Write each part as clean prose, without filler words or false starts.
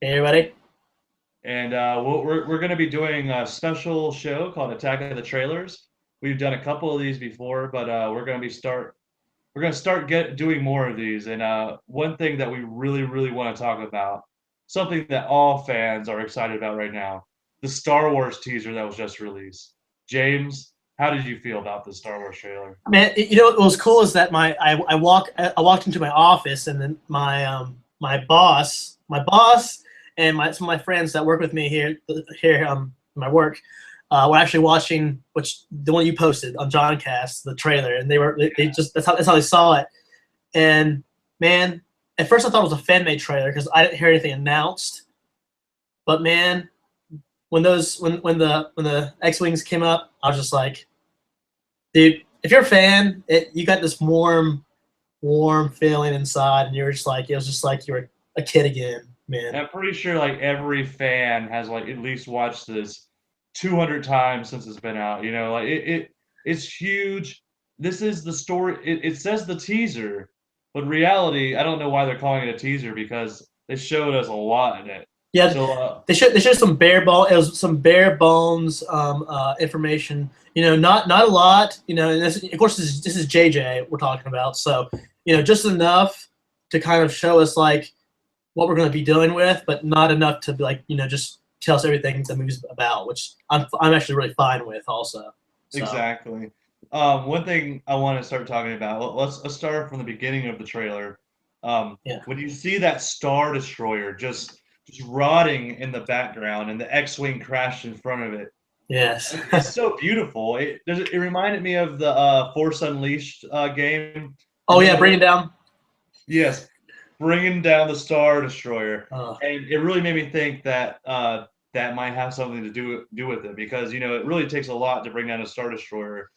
Hey, everybody. And we're going to be doing a special show called Attack of the Trailers. We've done a couple of these before, but we're going to start doing more of these. And one thing that we really want to talk about, something that all fans are excited about right now, the Star Wars teaser that was just released. James, how did you feel about the Star Wars trailer? Man, what was cool is that I walked into my office and then my boss and some of my friends that work with me here my work were actually watching the one you posted on Joncast, the trailer, and they just that's how they saw it. And man, at first I thought it was a fan made trailer because I didn't hear anything announced. But man, when the X Wings came up, I was just like, dude, if you're a fan, you got this warm feeling inside, and you're just like, it was just like you were a kid again, man. And I'm pretty sure like every fan has like at least watched this 200 times since it's been out. Like it's huge. This is the story. It says the teaser, but in reality, I don't know why they're calling it a teaser because they showed us a lot in it. Yeah, So they showed some bare bone. It was some bare bones information. Not a lot. And of course, this is JJ we're talking about. So just enough to kind of show us like what we're going to be dealing with, but not enough to be like just tell us everything the movie's about, which I'm actually really fine with also. So exactly. One thing I want to start talking about. Let's start from the beginning of the trailer. yeah, When you see that Star Destroyer just rotting in the background and the X-wing crashed in front of it, yes, it's so beautiful. It reminded me of the Force Unleashed game. oh yeah, Remember bring it that? down. Yes, bringing down the Star Destroyer, Uh, and it really made me think that that might have something to do with it because it really takes a lot to bring down a Star Destroyer.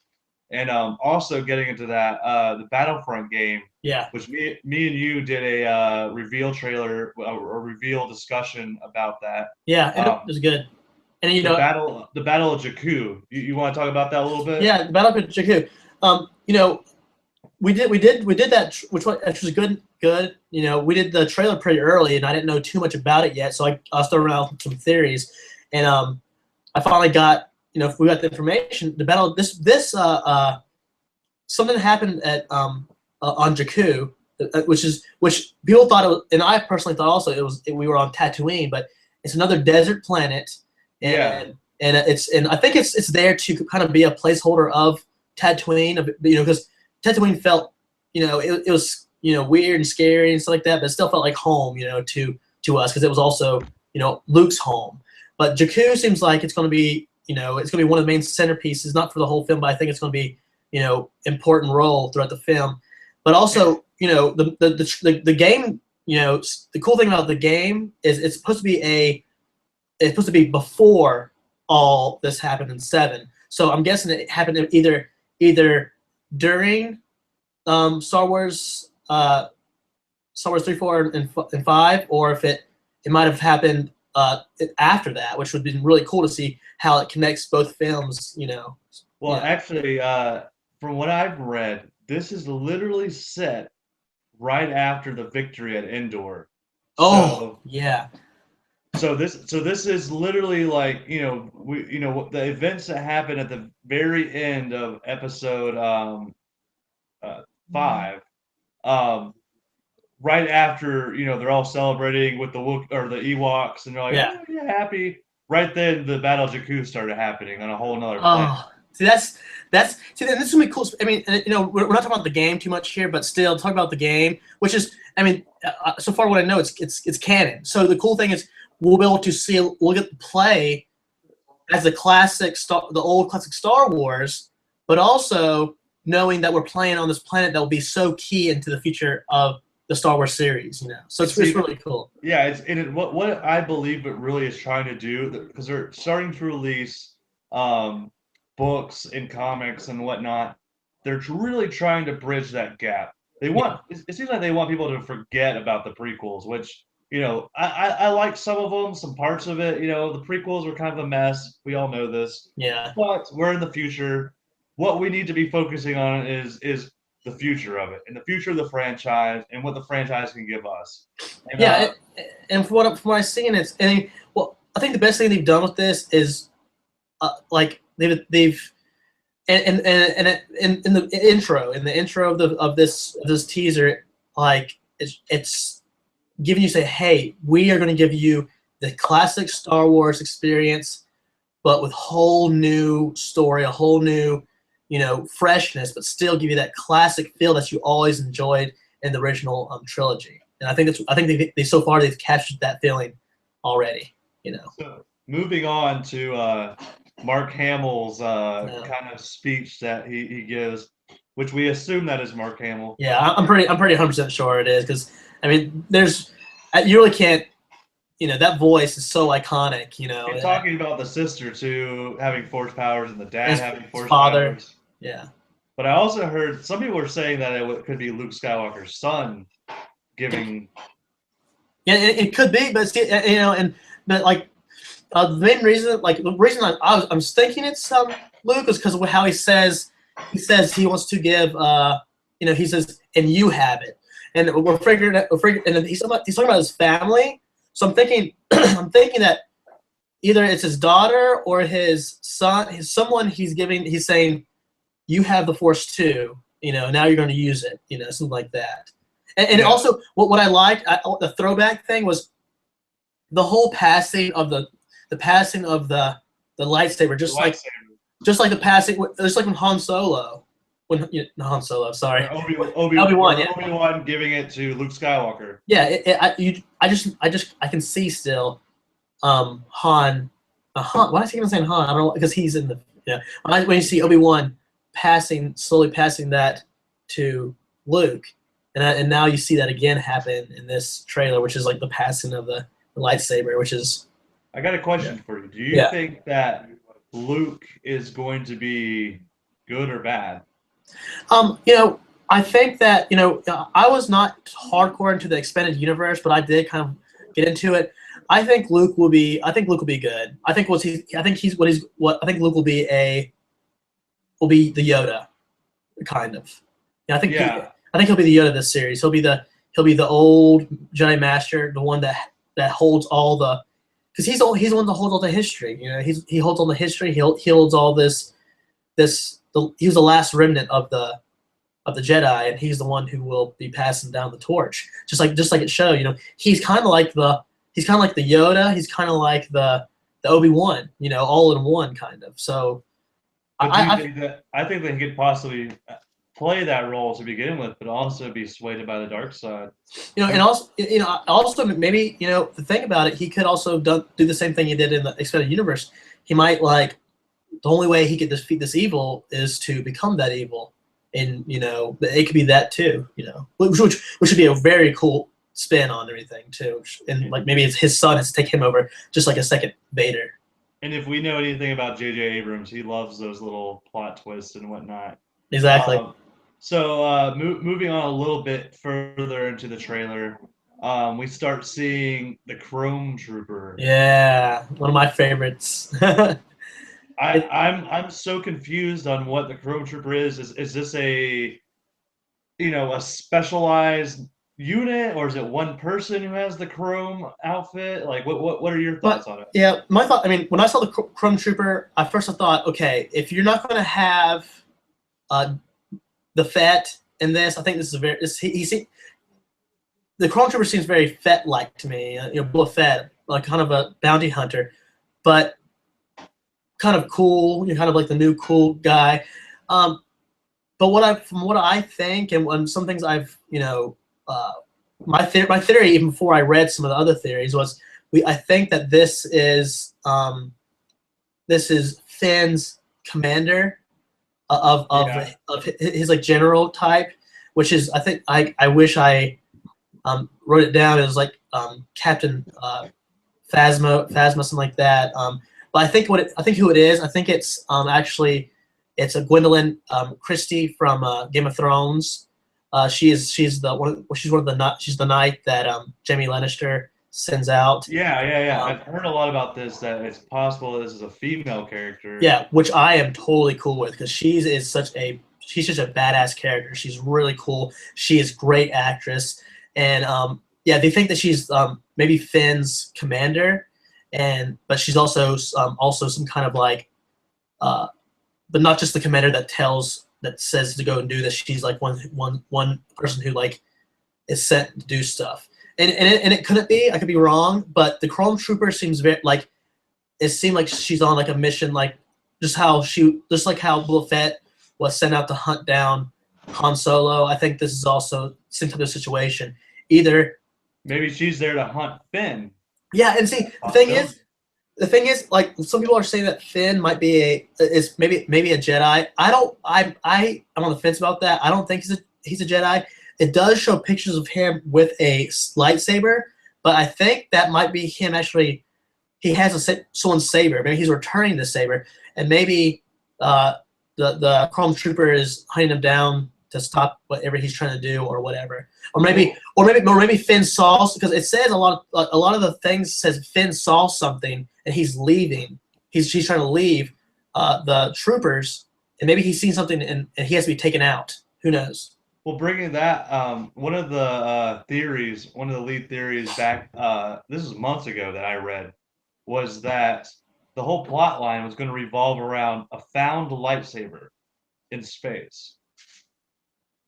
And also getting into that the Battlefront game, yeah, which me and you did a reveal trailer, a reveal discussion about that. yeah, and it Um, was good. And the battle of Jakku. You want to talk about that a little bit? yeah, the Battlefield Jakku. Um, you know, we did that, which was good. We did the trailer pretty early, and I didn't know too much about it yet, so I was throwing out some theories, and I finally got if we got the information. The battle this something happened at on Jakku, which people thought it was, and I personally thought also we were on Tatooine, but it's another desert planet, Yeah. and I think it's there to kind of be a placeholder of Tatooine, because Tatooine felt it was weird and scary and stuff like that, but it still felt like home, to us because it was also Luke's home. But Jakku seems like it's going to be it's going to be one of the main centerpieces, not for the whole film, but I think it's going to be important role throughout the film. But also, the game, the cool thing about the game is it's supposed to be before all this happened in Seven. So I'm guessing it happened either during Star Wars 3, 4, and 5, or if it might have happened after that, which would be really cool to see how it connects both films. Well, Yeah. actually, from what I've read, this is literally set right after the victory at Endor. Oh So yeah. so this is literally like the events that happen at the very end of episode uh, 5, um, right after they're all celebrating with the or the Ewoks, and they're like, Yeah. oh yeah, happy. Right then, the Battle of Jakku started happening on a whole nother planet. Oh, see, this is gonna be cool. I mean, we're not talking about the game too much here, but still talk about the game, which is, I mean, so far what I know, it's canon. So the cool thing is we'll be able to see, we'll get to play as the old classic Star Wars, but also knowing that we're playing on this planet that will be so key into the future of the Star Wars series. So it's See, really cool. yeah, what I believe it really is trying to do, because they're starting to release um, books and comics and whatnot. They're really trying to bridge that gap. Yeah, It seems like they want people to forget about the prequels, which I like some of them, some parts of it. The prequels were kind of a mess. We all know this, yeah, but we're in the future. What we need to be focusing on is the future of it and the future of the franchise and what the franchise can give us. And, Yeah, and from what I've seen, I think the best thing they've done with this is like they've and in the intro of this teaser, like it's giving you, say, hey, we are going to give you the classic Star Wars experience, but with whole new story, a whole new, freshness, but still give you that classic feel that you always enjoyed in the original trilogy. And I think they so far they've captured that feeling already. So moving on to Mark Hamill's kind of speech that he gives, which we assume that is Mark Hamill. Yeah, I'm pretty 100% sure it is, because I mean, you really can't. That voice is so iconic. And talking about the sister too having force powers and the dad having force father. powers. Yeah. But I also heard some people were saying that it could be Luke Skywalker's son giving. Yeah, it could be, but but like the main reason, I'm thinking it's Luke is because of how he says he wants to give he says, and you have it, and we're figuring, and he's talking about his family. So I'm thinking that either it's his daughter or his son, someone he's saying, you have the Force too, now you're going to use it, something like that. And also, what I liked, the throwback thing was the whole passing of the lightsaber, just like the passing, just like when Han Solo, sorry, Obi-Wan, Obi-Wan giving it to Luke Skywalker. Yeah, I can see still, Han. Why is he even saying Han? I don't know, because he's in the when you see Obi-Wan slowly passing that to Luke. And now you see that again happen in this trailer, which is like the passing of the lightsaber, which is. I got a question for you. Do you think that Luke is going to be good or bad? I think that I was not hardcore into the expanded universe, but I did kind of get into it. I think Luke will be good. I think Luke will be the Yoda, kind of. I think he'll be the Yoda of this series. He'll be the old Jedi Master, the one that holds all the, because he's the one that holds all the history. He holds all the history. He holds all this. He was the last remnant of the Jedi, and he's the one who will be passing down the torch. Just like it showed. He's kind of like the Yoda. He's kind of like the Obi-Wan. All in one kind of. So. I think that he could possibly play that role to begin with, but also be swayed by the dark side. And also maybe the thing about it, he could also do the same thing he did in the expanded universe. He might the only way he could defeat this evil is to become that evil, and it could be that too. Which would be a very cool spin on everything too, and maybe it's his son has to take him over, just like a second Vader. And if we know anything about J.J. Abrams, he loves those little plot twists and whatnot. Exactly. So moving on a little bit further into the trailer, we start seeing the Chrome Trooper. Yeah, one of my favorites. I'm so confused on what the Chrome Trooper is. Is this a specialized unit, or is it one person who has the chrome outfit? Like, what are your thoughts on it? Yeah, my thought. I mean, when I saw the Chrome Trooper, I thought, okay, if you're not going to have the Fett in this, I think this is the Chrome Trooper seems very Fett-like to me. Boba Fett, like kind of a bounty hunter, but kind of cool. You're kind of like the new cool guy. But from what I think, and some things I've my theory, even before I read some of the other theories, was I think that this is Finn's commander of his like general type, which is, I think, I wish I wrote it down. It was like Captain Phasma, something like that. But I think who it is. I think it's actually it's a Gwendolyn Christie from Game of Thrones. She's the knight that Jaime Lannister sends out. Yeah. I've heard a lot about this, that it's possible this is a female character. Yeah, which I am totally cool with, because she is such a she's just a badass character. She's really cool. She is a great actress, and yeah, they think that she's maybe Finn's commander, but she's also some kind of like, but not just the commander that says to go and do this. She's like one person who like is sent to do stuff. And it couldn't be. I could be wrong, but the Chrome Trooper seems very like it seemed like she's on like a mission, like just like how Boba Fett was sent out to hunt down Han Solo. I think this is also same type of situation. Either maybe she's there to hunt Finn. Yeah, and see the thing is, like some people are saying that Finn might be maybe a Jedi. I'm on the fence about that. I don't think he's a Jedi. It does show pictures of him with a lightsaber, but I think that might be him actually. He has someone's saber. Maybe he's returning the saber, and maybe the Chrome Trooper is hunting him down to stop whatever he's trying to do, or whatever. Or maybe Finn saw, because it says a lot of the things says Finn saw something and he's leaving. He's trying to leave the troopers, and maybe he's seen something and he has to be taken out. Who knows? Well, bringing that, one of the lead theories back, this is months ago that I read, was that the whole plot line was going to revolve around a found lightsaber in space.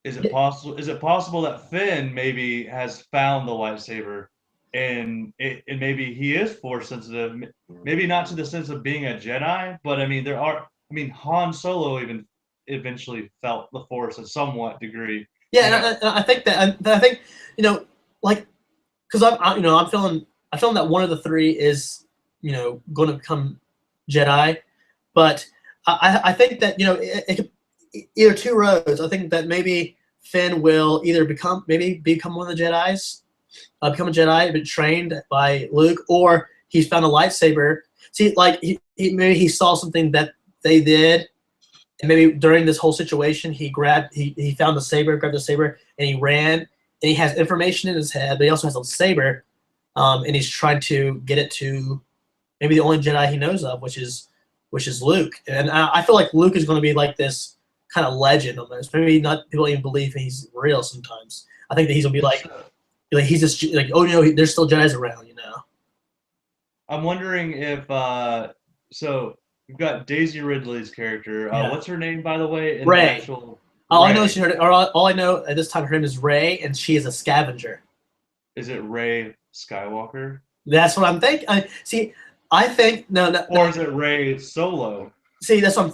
Is it possible that Finn maybe has found the lightsaber, and maybe he is Force sensitive? Maybe not to the sense of being a Jedi, but I mean, Han Solo even eventually felt the Force in somewhat degree. Yeah, and I think like, because I'm feeling that one of the three is going to become Jedi, but I think that it could either two roads. I think that maybe Finn will either become one of the Jedis, become a Jedi, but trained by Luke, or he's found a lightsaber. See, like maybe he saw something that they did, and maybe during this whole situation he found the saber, grabbed the saber, and he ran. And he has information in his head, but he also has a saber, and he's trying to get it to maybe the only Jedi he knows of, which is Luke. And I feel like Luke is going to be like this kind of legend almost. Maybe not people even believe he's real sometimes. I think that he's going to be like he's just like, oh no, there's still Jedis around, I'm wondering if so we've got Daisy Ridley's character. Yeah. What's her name, by the way? Ray. All I know at this time her name is Ray, and she is a scavenger. Is it Ray Skywalker? That's what I'm thinking. I think no. Or is it Ray Solo? See, that's what I'm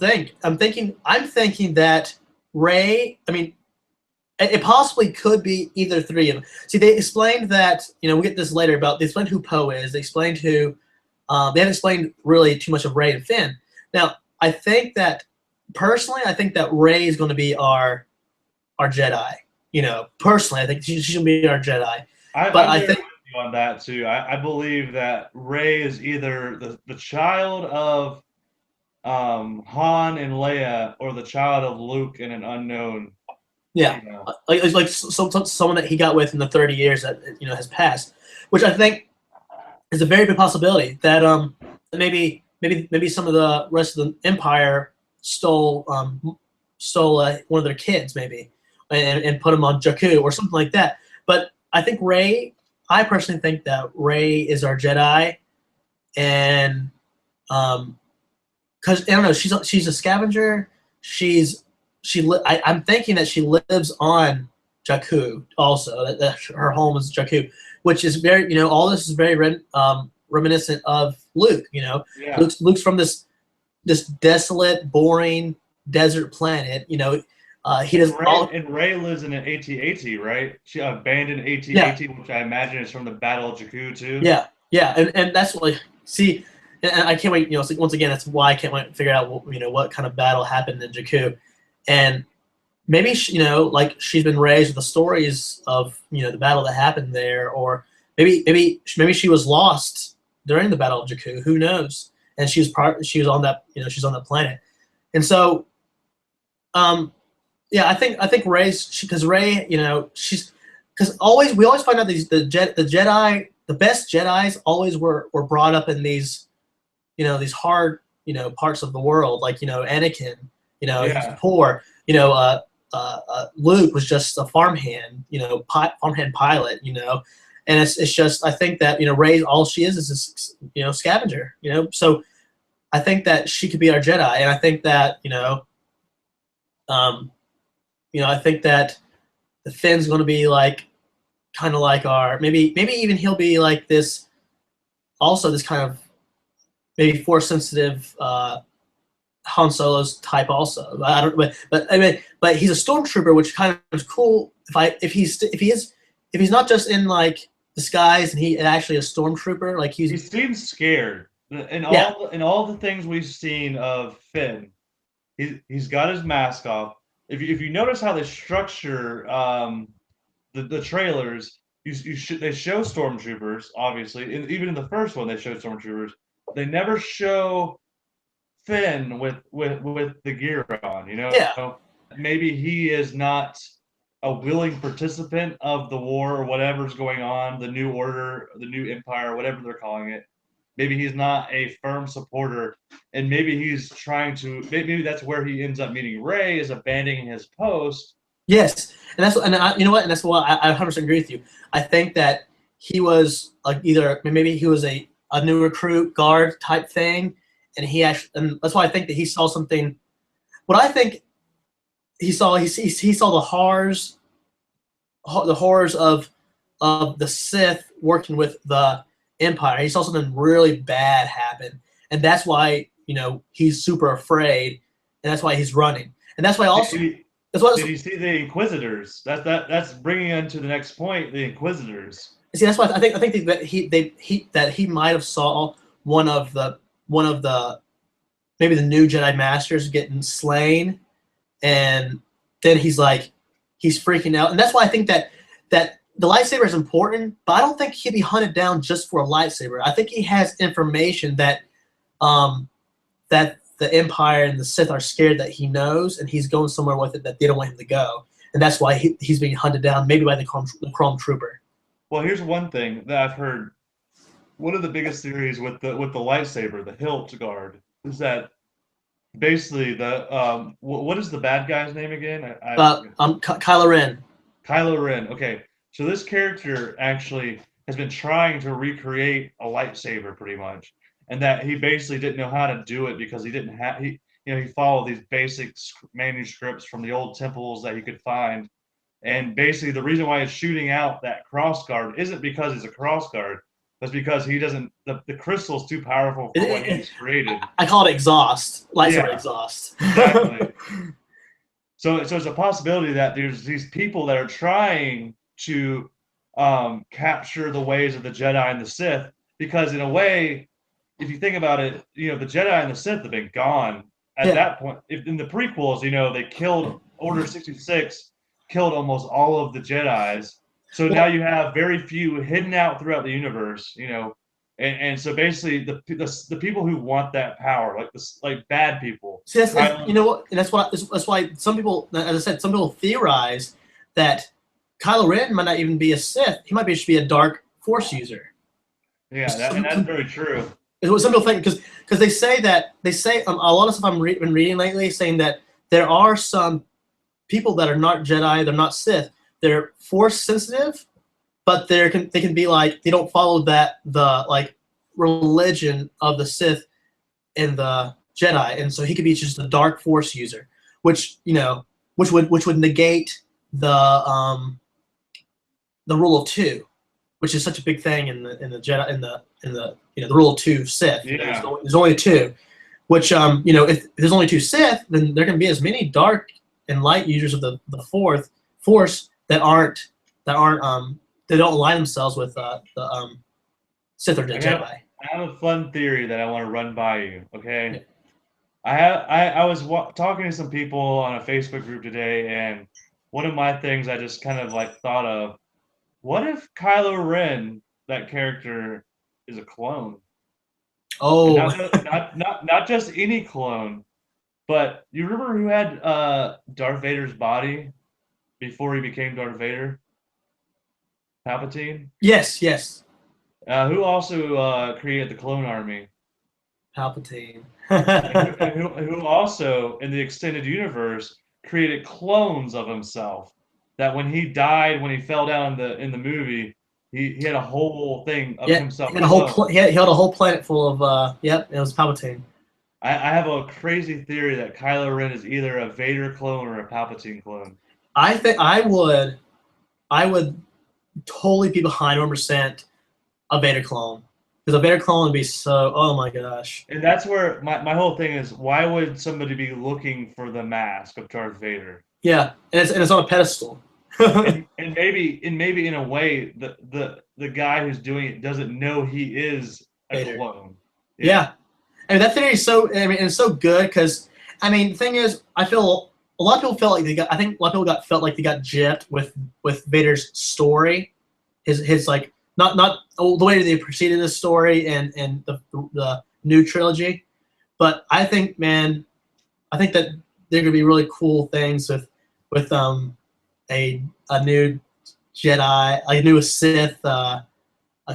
thinking. I'm thinking that Ray. I mean, it possibly could be either three of them. See, they explained that. We'll get this later about. They explained who Poe is. They explained who. They haven't explained really too much of Ray and Finn. Now, I think that personally, Ray is going to be our Jedi. Personally, I think she's going to be our Jedi. I think on that too. I believe that Rey is either the child of Han and Leia, or the child of Luke and an unknown. Yeah, like someone that he got with in the 30 years that has passed, which I think is a very big possibility that maybe some of the rest of the Empire stole one of their kids maybe and put him on Jakku or something like that. But I think I personally think that Rey is our Jedi, and because I don't know, she's a scavenger. I'm thinking that she lives on Jakku also. That her home is Jakku, which is very all this is very reminiscent of Luke. Yeah. Luke's from this desolate, boring desert planet. He does and Rey lives in an AT-AT, right? She abandoned AT-AT, yeah. Which I imagine is from the Battle of Jakku too. Yeah, and that's what and I can't wait. Once again, that's why I can't wait to figure out what kind of battle happened in Jakku, and maybe she's been raised with the stories of the battle that happened there, or maybe she was lost during the Battle of Jakku. Who knows? And she was on that she's on that planet, and so yeah, I think Rey's because Rey, she's because we always find out the Jedi, the best Jedis always were brought up in these these hard parts of the world, like Anakin, yeah. He's poor. Luke was just a farmhand, farmhand pilot, and it's just I think that Rey all she is a scavenger, so I think that she could be our Jedi, and I think that I think that the Finn's going to be like kind of like our maybe even he'll be like this also this kind of maybe force sensitive Han Solo's type also. I don't, but I mean, but he's a stormtrooper, which kind of is cool. If he's not just in like disguise and he actually a stormtrooper, like he seems scared. In yeah. all the things we've seen of Finn, he's got his mask off. If you notice how they structure the trailers, they show stormtroopers obviously, and even in the first one they showed stormtroopers. They never show Finn with the gear on, Yeah. Maybe he is not a willing participant of the war or whatever's going on, the new order, the new empire, whatever they're calling it. Maybe he's not a firm supporter, and maybe he's trying to. Maybe that's where he ends up meeting Rey, is abandoning his post. Yes, you know what, and that's why I 100% agree with you. I think that he was like either maybe he was a new recruit guard type thing, and and that's why I think that he saw something. What I think he saw the horrors of the Sith working with the Empire. He saw something really bad happen, and that's why he's super afraid, and that's why he's running, and that's why also did you see the Inquisitors? That's bringing into the next point, the Inquisitors. See, that's why I think that he might have saw one of the maybe the new Jedi Masters getting slain, and then he's freaking out, and that's why I think that the lightsaber is important, but I don't think he'd be hunted down just for a lightsaber. I think he has information that that the Empire and the Sith are scared that he knows, and he's going somewhere with it that they don't want him to go, and that's why he's being hunted down, maybe by the Chrome Trooper. Well, here's one thing that I've heard. One of the biggest theories with the lightsaber, the hilt guard, is that basically the what is the bad guy's name again? Kylo Ren. Kylo Ren. Okay, so this character actually has been trying to recreate a lightsaber pretty much, and that he basically didn't know how to do it because he didn't have he followed these basic manuscripts from the old temples that he could find, and basically the reason why he's shooting out that cross guard isn't because he's a cross guard, but because he doesn't the crystal's too powerful for what he's created. I call it exhaust, lightsaber exhaust. Exactly. So it's a possibility that there's these people that are trying to capture the ways of the Jedi and the Sith, because in a way, if you think about it, the Jedi and the Sith have been gone at that point. If in the prequels, they killed Order 66, killed almost all of the Jedis. So now you have very few hidden out throughout the universe, and so basically the people who want that power, like bad people. See, and that's why some people, as I said, some people theorize that Kylo Ren might not even be a Sith. He might just be a dark Force user. Yeah, that's very true. Is what some people think, because they say a lot of stuff I've been reading lately saying that there are some people that are not Jedi, they're not Sith, they're Force sensitive, but they can be like they don't follow the religion of the Sith and the Jedi, and so he could be just a dark Force user, which would negate the rule of two, which is such a big thing in the Jedi in the the rule of two Sith. Yeah. There's only two, which if there's only two Sith, then there can be as many dark and light users of the Force that they don't align themselves with the Sith or Jedi. I have a fun theory that I want to run by you. Okay. Yeah. I was talking to some people on a Facebook group today, and one of my things I just kind of thought of, what if Kylo Ren, that character, is a clone? Oh, not just any clone, but you remember who had Darth Vader's body before he became Darth Vader? Palpatine? Yes. Who also created the clone army? Palpatine. and who also, in the extended universe, created clones of himself. That when he died, when he fell down in the movie, he had a whole thing of Yeah, himself he had a whole cloned. he had a whole planet full of yep, it was Palpatine. I have a crazy theory that Kylo Ren is either a Vader clone or a Palpatine clone. I think I would totally be behind 100% a Vader clone because a Vader clone would be so. Oh my gosh. And that's where my whole thing is, why would somebody be looking for the mask of Darth Vader? Yeah, and it's on a pedestal. And maybe in a way the guy who's doing it doesn't know he is a Vader. clone. Yeah. I mean that theory is so. I mean, it's so good because I mean the thing is, I feel a lot of people felt like they got. I think a lot of people felt like they got gypped with Vader's story, his like not the way they proceeded this story and the new trilogy, but I think man, I think that there could be really cool things with a new Jedi, a new Sith, a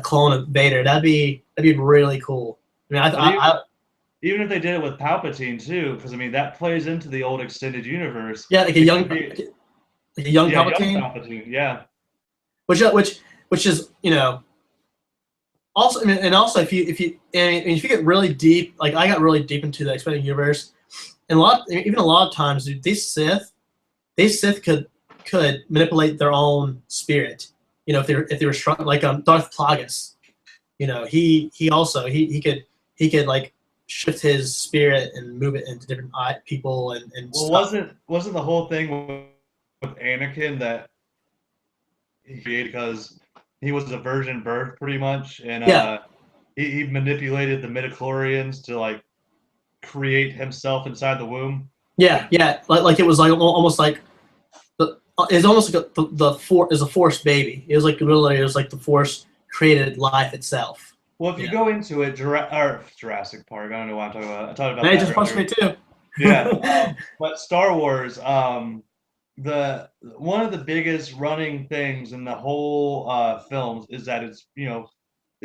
clone of Vader. That'd be really cool. I mean, But even if they did it with Palpatine too, because I mean that plays into the old extended universe. yeah, like a It young could be, like a young yeah, young Palpatine, Palpatine, yeah. which is also, I mean, and also if you get really deep, like I got really deep into the expanded universe, and even a lot of times, dude, these Sith could manipulate their own spirit. You know, if they were strong, like Darth Plagueis. You know, he could like shift his spirit and move it into different people and Well, stuff. wasn't the whole thing with Anakin that he created because he was a virgin birth pretty much, and Yeah, he manipulated the midichlorians to like create himself inside the womb. yeah. Like it was like almost like it's almost like a force baby. It was like literally it was like the force created life itself. Well, if you Yeah, go into it, Jurassic Park, I don't know why I'm talking about. I talked about and it that just punched me earlier. too. Yeah, but Star Wars, the one of the biggest running things in the whole films is that it's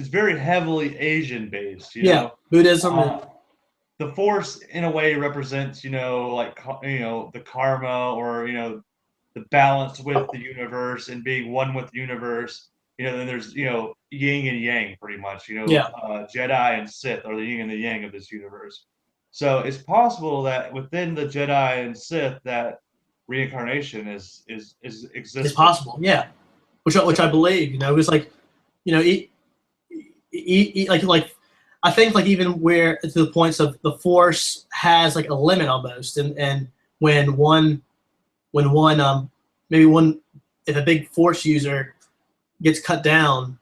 very heavily Asian based. Yeah, Buddhism and Uh, the Force in a way represents like the karma or the balance with the universe and being one with the universe. Then there's yin and yang pretty much. yeah, Jedi and Sith are the yin and the yang of this universe. So it's possible that within the Jedi and Sith that reincarnation is it's existent. possible. Yeah, which I believe. You know, it was like he like I think like even where to the points of the force has like a limit almost, and when one maybe one if a big force user gets cut down,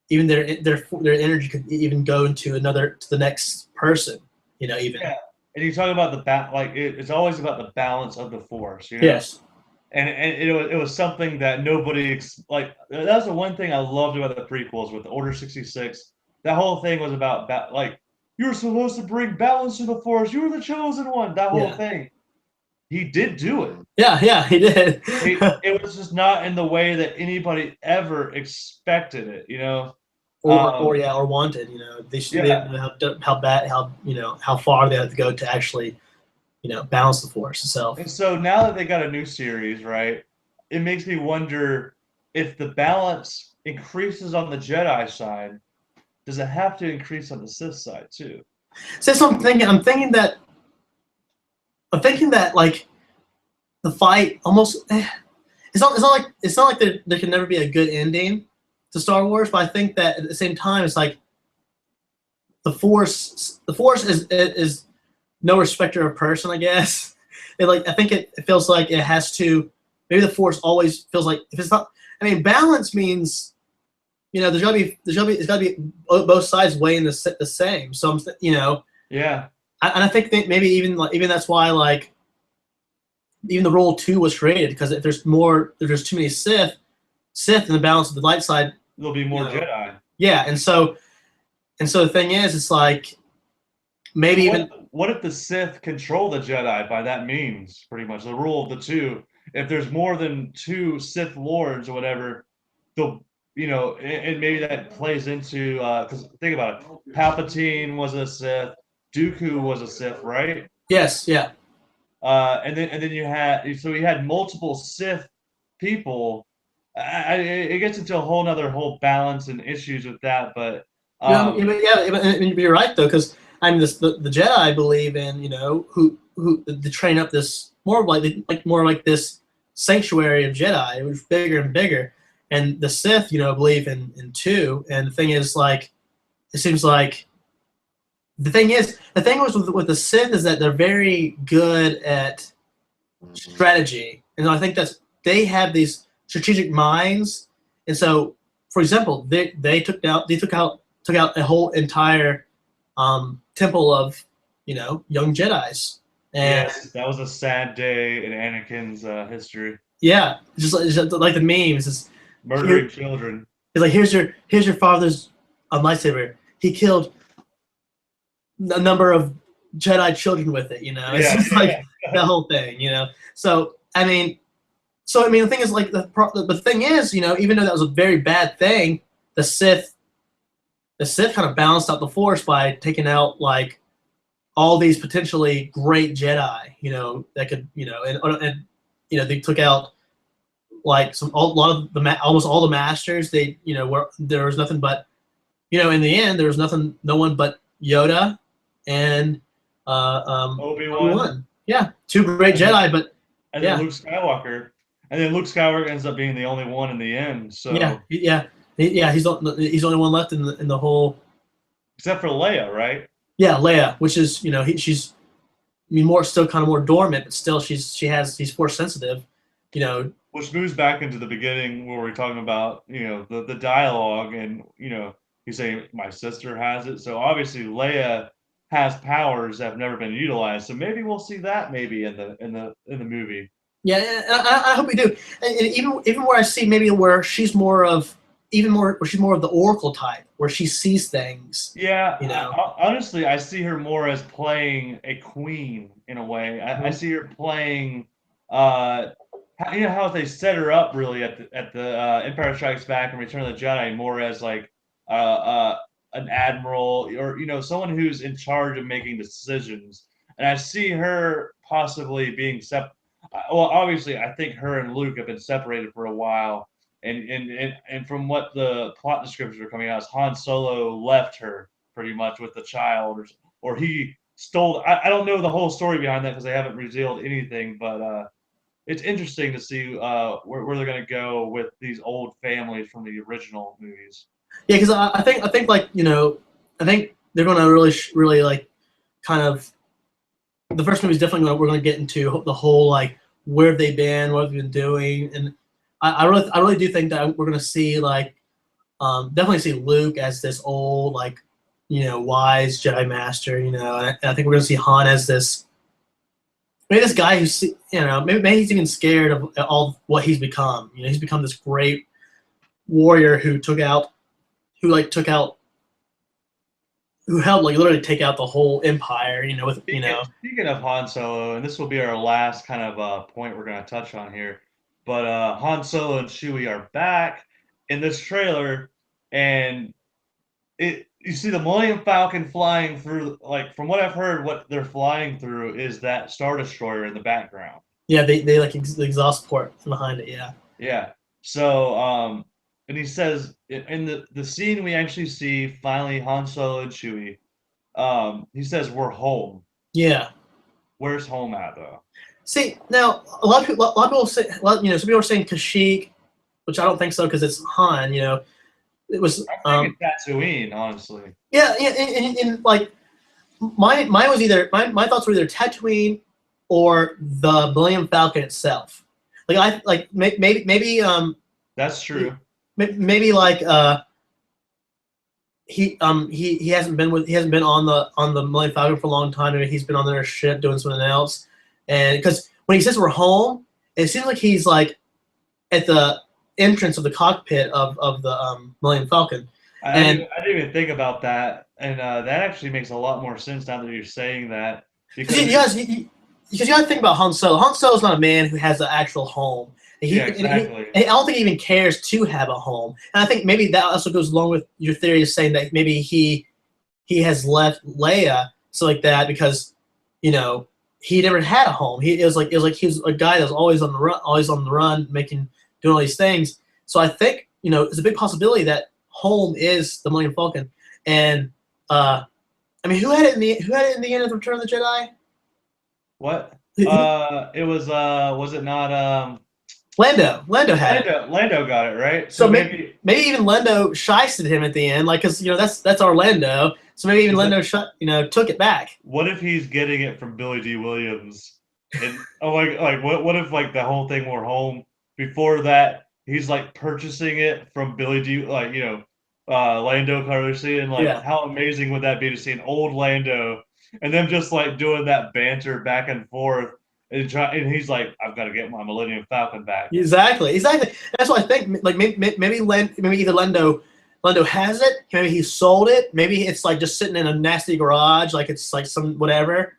even their energy could even go into to the next person. You know, even Yeah, and you talk about it's always about the balance of the Force. yes, And it was something that nobody like. That was the one thing I loved about the prequels with Order 66. That whole thing was about like you were supposed to bring balance to the Force. You were the chosen one. That whole yeah, thing. He did do it. yeah, he did. It was just not in the way that anybody ever expected it. Or Um, yeah, or wanted. You know, they yeah. didn't know how bad how far they had to go to actually balance the force itself. And so now that they got a new series, right, it makes me wonder if the balance increases on the Jedi side, does it have to increase on the Sith side too? So I'm thinking that like the fight almost it's not like there can never be a good ending to Star Wars, but I think that at the same time it's like the force is no respecter of person, I guess. I think it feels like it has to. Maybe the force always feels like if it's not. I mean, balance means it's got to be both sides weighing the same. So Yeah. and I think that maybe even that's why like even the rule 2 was created because if there's too many Sith and the balance of the light side, There'll be more Jedi. yeah, and so the thing is, it's like maybe So even what if the Sith control the Jedi by that means, pretty much the rule of the two? If there's more than two Sith lords or whatever, they'll and maybe that plays into because think about it, Palpatine was a Sith, Dooku was a Sith, right? yes, yeah, And then you had multiple Sith people. It gets into a whole balance and issues with that, but You're right though, because I mean, the Jedi believe in who to train up this more like this sanctuary of Jedi, it was bigger and bigger, and the Sith believe in two, and the thing is like it seems like the thing was with the Sith is that they're very good at strategy, and I think they have these strategic minds, and so for example they took out a whole entire temple of young Jedis, and yes, that was a sad day in Anakin's history. yeah, just like the memes, Murdering children. It's like here's your father's lightsaber. He killed a number of Jedi children with it. It's just like the whole thing. So I mean, the thing is like the thing is even though that was a very bad thing, the Sith kind of balanced out the Force by taking out like all these potentially great Jedi. That could and they took out like almost all the masters. They where there was nothing but in the end there was no one but Yoda and Obi-Wan. Yeah, two great Jedi, but and then Luke Skywalker, ends up being the only one in the end. So yeah, he's the only one left in the whole, except for Leia, right? Yeah, Leia, which is she's still kind of more dormant, but still she's Force sensitive, Which moves back into the beginning where we're talking about the dialogue, and he's saying my sister has it, so obviously Leia has powers that have never been utilized. So maybe we'll see that maybe in the movie. Yeah, I hope we do. And even where I see maybe where she's more of the Oracle type, where she sees things. Yeah, honestly, I see her more as playing a queen in a way. I see her playing, how they set her up really at the Empire Strikes Back and Return of the Jedi, more as like an admiral or someone who's in charge of making decisions. And I see her possibly being well, obviously, I think her and Luke have been separated for a while. And from what the plot descriptions are coming out, is Han Solo left her pretty much with the child, or he stole. I don't know the whole story behind that because they haven't revealed anything. But it's interesting to see where they're going to go with these old families from the original movies. Yeah, because I think like I think they're going to really like kind of the first movie is definitely we're going to get into the whole like where have they been, what have they been doing, and I really do think that we're going to see like definitely see Luke as this old like wise Jedi master, and I think we're going to see Han as this guy who's maybe he's even scared of all what he's become. He's become this great warrior who helped like literally take out the whole empire. Speaking of Han Solo, and this will be our last kind of point we're going to touch on here. But Han Solo and Chewie are back in this trailer, and you see the Millennium Falcon flying through. Like from what I've heard, what they're flying through is that Star Destroyer in the background. Yeah, they like the exhaust port behind it. Yeah. Yeah. So and he says in the scene we actually see finally Han Solo and Chewie. He says we're home. Yeah. Where's home at though? See, now a lot of people say, some people are saying Kashyyyk, which I don't think so because it's Han. It was. I'm thinking Tatooine, honestly. Yeah, and like mine was either my thoughts were either Tatooine or the Millennium Falcon itself. Like maybe That's true. Maybe like he hasn't been on the Millennium Falcon for a long time. Maybe he's been on their ship doing something else. And because when he says we're home, it seems like he's like at the entrance of the cockpit of the Millennium Falcon. I didn't even think about that, and that actually makes a lot more sense now that you're saying that. Because you got to think about Han Solo. Han Solo is not a man who has an actual home. Exactly. And I don't think he even cares to have a home. And I think maybe that also goes along with your theory of saying that maybe he has left Leia so like that because he never had a home. It was like he was a guy that was always on the run, doing all these things. So I think it's a big possibility that home is the Millennium Falcon. And I mean, who had it in the end of Return of the Jedi? What? It was it not Lando had it. Lando got it, right? So maybe even Lando shysted him at the end, like, because that's Orlando. So maybe even Lando took it back. What if he's getting it from Billy D. Williams? And what if like the whole thing were home before that? He's like purchasing it from Billy D. Lando Calrissian. How amazing would that be to see an old Lando and them just like doing that banter back and forth? And he's like, I've got to get my Millennium Falcon back. Exactly. That's what I think. Like maybe either Lando has it, maybe he sold it, maybe it's like just sitting in a nasty garage, like it's like some whatever.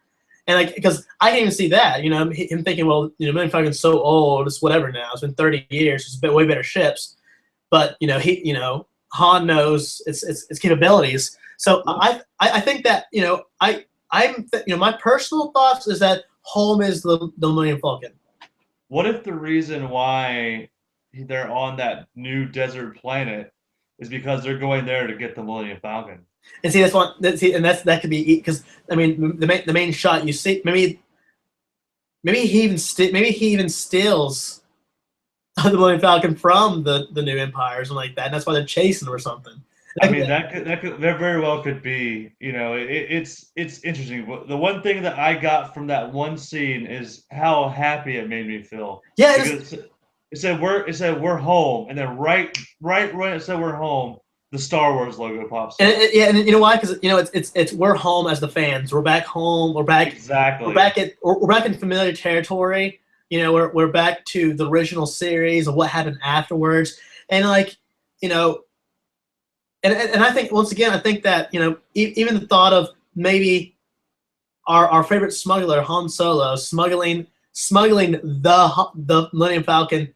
And like, because I can't even see that, him thinking, well, Millennium Falcon's so old, it's whatever now. It's been 30 years, it's been way better ships. But Han knows its capabilities. So I think that my personal thoughts is that home is the Millennium Falcon. What if the reason why they're on that new desert planet is because they're going there to get the Millennium Falcon? And see, that could be, because I mean the main shot you see, maybe he even steals the Millennium Falcon from the new Empire or something like that, and that's why they're chasing him or something. That very well could be. It's interesting. The one thing that I got from that one scene is how happy it made me feel. Yeah, because it said we're home, and then right when it said we're home, the Star Wars logo pops up. And you know why? Because it's we're home as the fans. We're back home. We're back. Exactly. We're back in familiar territory. We're back to the original series of what happened afterwards, and And I think, once again, I think that even the thought of maybe our favorite smuggler, Han Solo, smuggling the Millennium Falcon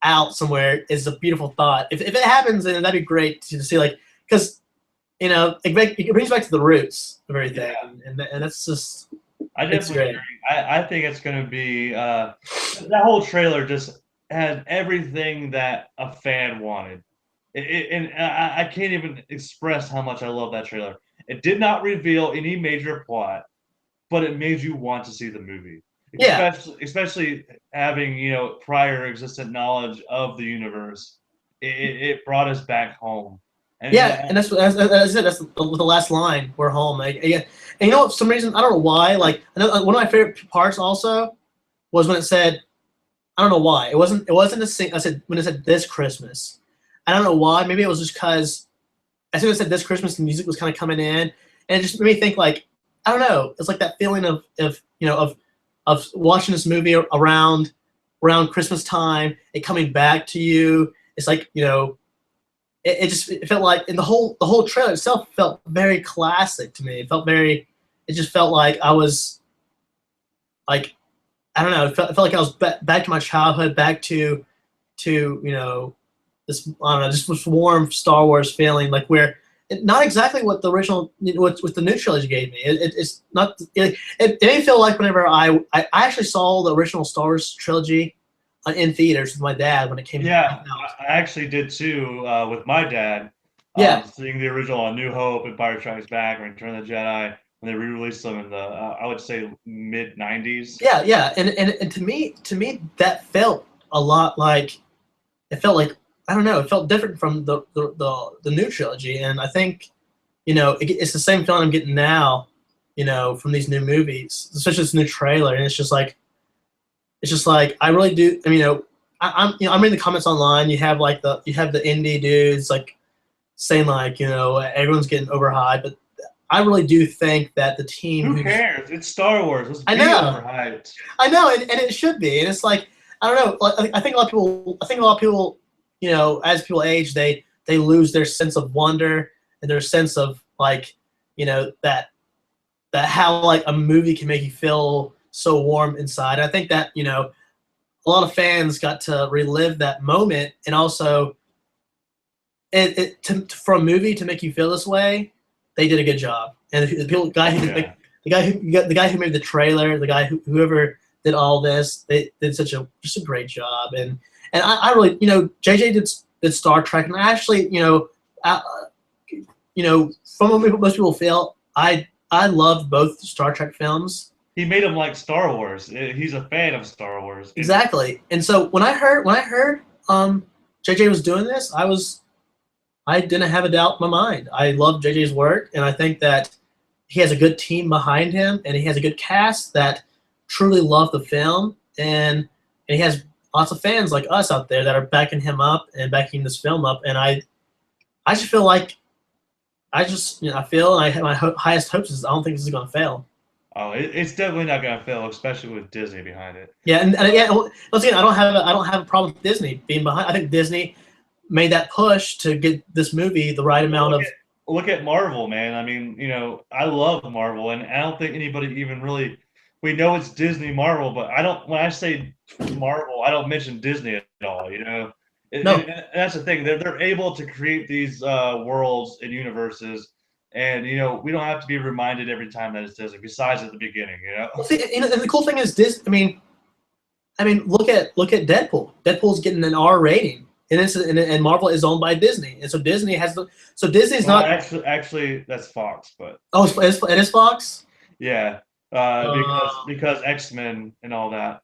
out somewhere is a beautiful thought. If it happens, then that'd be great to see, because it brings back to the roots of everything, and that's just. I definitely agree. I think it's going to be that whole trailer just had everything that a fan wanted. And I can't even express how much I love that trailer. It did not reveal any major plot, but it made you want to see the movie. Yeah. Especially having prior existent knowledge of the universe. It brought us back home. And that's it. That's the last line. We're home. And for some reason, I don't know why. Like, one of my favorite parts also was when it said, I don't know why. It wasn't a sing. I said when it said this Christmas. I don't know why. Maybe it was just because as soon as I said this Christmas, the music was kind of coming in, and it just made me think, like, I don't know. It's like that feeling of watching this movie around Christmas time, it coming back to you. It's like it felt like, and the whole trailer itself felt very classic to me. It just felt like I was like, I don't know. It felt like I was back to my childhood, back to this, I don't know, just this warm Star Wars feeling, like where not exactly what the original, what the new trilogy gave me. It's not. It made me feel like whenever I actually saw the original Star Wars trilogy in theaters with my dad when it came. Yeah, I actually did too with my dad. Seeing the original A New Hope, Empire Strikes Back, Return of the Jedi, when they re-released them in the I would say mid '90s. Yeah, and to me that felt a lot like, it felt like, I don't know, it felt different from the new trilogy, and I think it's the same feeling I'm getting now, from these new movies, especially this new trailer, and it's just like I really do. I mean, I'm reading the comments online. You have the indie dudes like saying like everyone's getting overhyped, but I really do think that the team. Who cares? It's Star Wars. Let's be overhyped. I know, and it should be, and it's like, I don't know. Like, I think a lot of people. As people age, they lose their sense of wonder and their sense of like, that how like a movie can make you feel so warm inside. I think that a lot of fans got to relive that moment, and also for a movie to make you feel this way, they did a good job. And the guy who the guy who made the trailer, the guy whoever did all this, they did just a great job. And I really, JJ did Star Trek, and I actually, from what most people feel, I loved both Star Trek films. He made him like Star Wars. He's a fan of Star Wars. Exactly. And so when I heard JJ was doing this, I didn't have a doubt in my mind. I love JJ's work, and I think that he has a good team behind him, and he has a good cast that truly love the film, and he has lots of fans like us out there that are backing him up and backing this film up. And I just feel like I have my highest hopes is I don't think this is going to fail. Oh, it's definitely not going to fail, especially with Disney behind it. Yeah, and again, once again, I don't have a problem with Disney being behind. I think Disney made that push to get this movie the right amount of. Look at Marvel, man. I mean, I love Marvel, and I don't think anybody even really. We know it's Disney Marvel, but when I say Marvel, I don't mention Disney at all. No. And that's the thing. They're able to create these worlds and universes. And we don't have to be reminded every time that it's Disney. Besides at the beginning, Well, see, and the cool thing is this. I mean, look at Deadpool. Deadpool's getting an R rating, and Marvel is owned by Disney, and so Disney has Disney's not actually that's Fox, but it is Fox. Yeah, because X-Men and all that.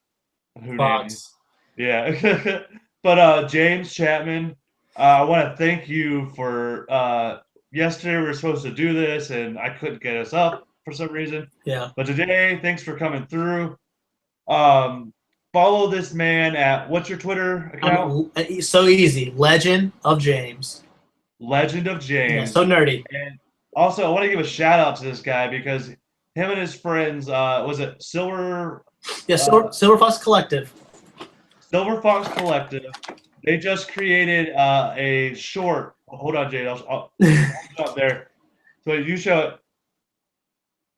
Fox. Yeah, but James Chapman, I want to thank you for. Yesterday we were supposed to do this, and I couldn't get us up for some reason. Yeah. But today, thanks for coming through. Follow this man at what's your Twitter account? So easy. Legend of James. Legend of James. Yeah, so nerdy. And also, I want to give a shout out to this guy because him and his friends, was it Silver? Yeah, Silver Fox Collective. Silver Fox Collective. They just created a short. Hold on, Jade. I'll up there. So you show it.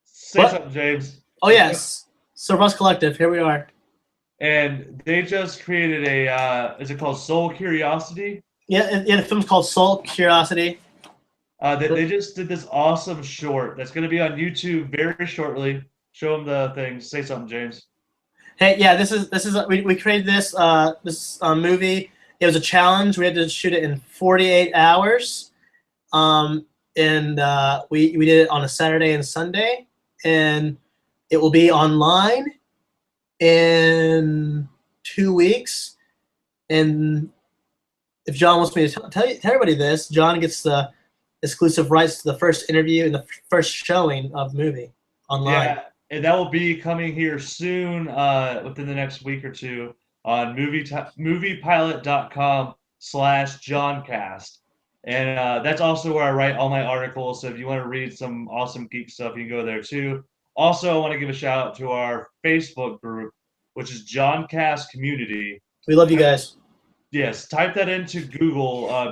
Say something, James. Oh yes, Silver Fox Collective. Here we are. And they just created is it called Soul Curiosity? Yeah, the film's called Soul Curiosity. They just did this awesome short that's going to be on YouTube very shortly. Show them the things. Say something, James. Hey, yeah, this is we created this movie. It was a challenge. We had to shoot it in 48 hours, and we did it on a Saturday and Sunday, and it will be online in 2 weeks. And if John wants me to tell everybody this, John gets the exclusive rights to the first interview and the first showing of the movie online. Yeah, and that will be coming here soon, within the next week or two. On moviepilot.com/Joncast. And that's also where I write all my articles. So if you want to read some awesome geek stuff, you can go there too. Also, I want to give a shout out to our Facebook group, which is Joncast Community. We love you guys. Yes, type that into Google or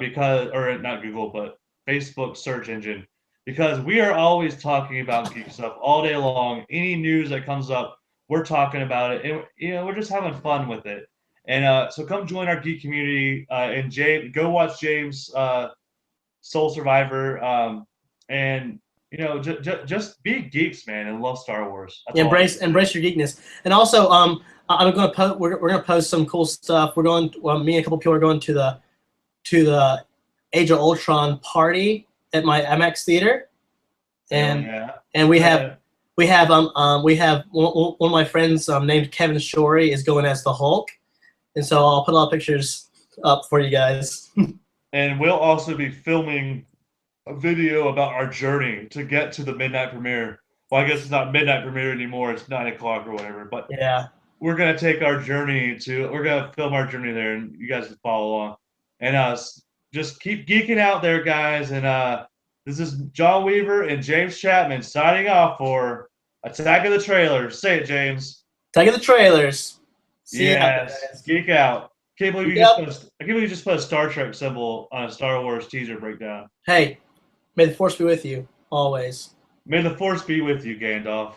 not Google, but Facebook search engine, because we are always talking about geek stuff all day long. Any news that comes up, we're talking about it, and we're just having fun with it. And so come join our geek community, and go watch James Soul Survivor, and just be geeks, man, and love Star Wars. Embrace your geekness. And also, I'm going to we're going to post some cool stuff. We're going. Me and a couple people are going to the Age of Ultron party at my IMAX theater, and we have one of my friends named Kevin Shorey is going as the Hulk, and so I'll put a lot of pictures up for you guys. And we'll also be filming a video about our journey to get to the midnight premiere. Well, I guess it's not midnight premiere anymore; it's 9 o'clock or whatever. But yeah, we're gonna take our journey we're gonna film our journey there, and you guys can follow along. And just keep geeking out there, guys. And this is John Weaver and James Chapman signing off for Attack of the Trailers. Say it, James. Attack of the Trailers. See yes, geek out. I can't believe you just put a Star Trek symbol on a Star Wars teaser breakdown. Hey, may the Force be with you always. May the Force be with you, Gandalf.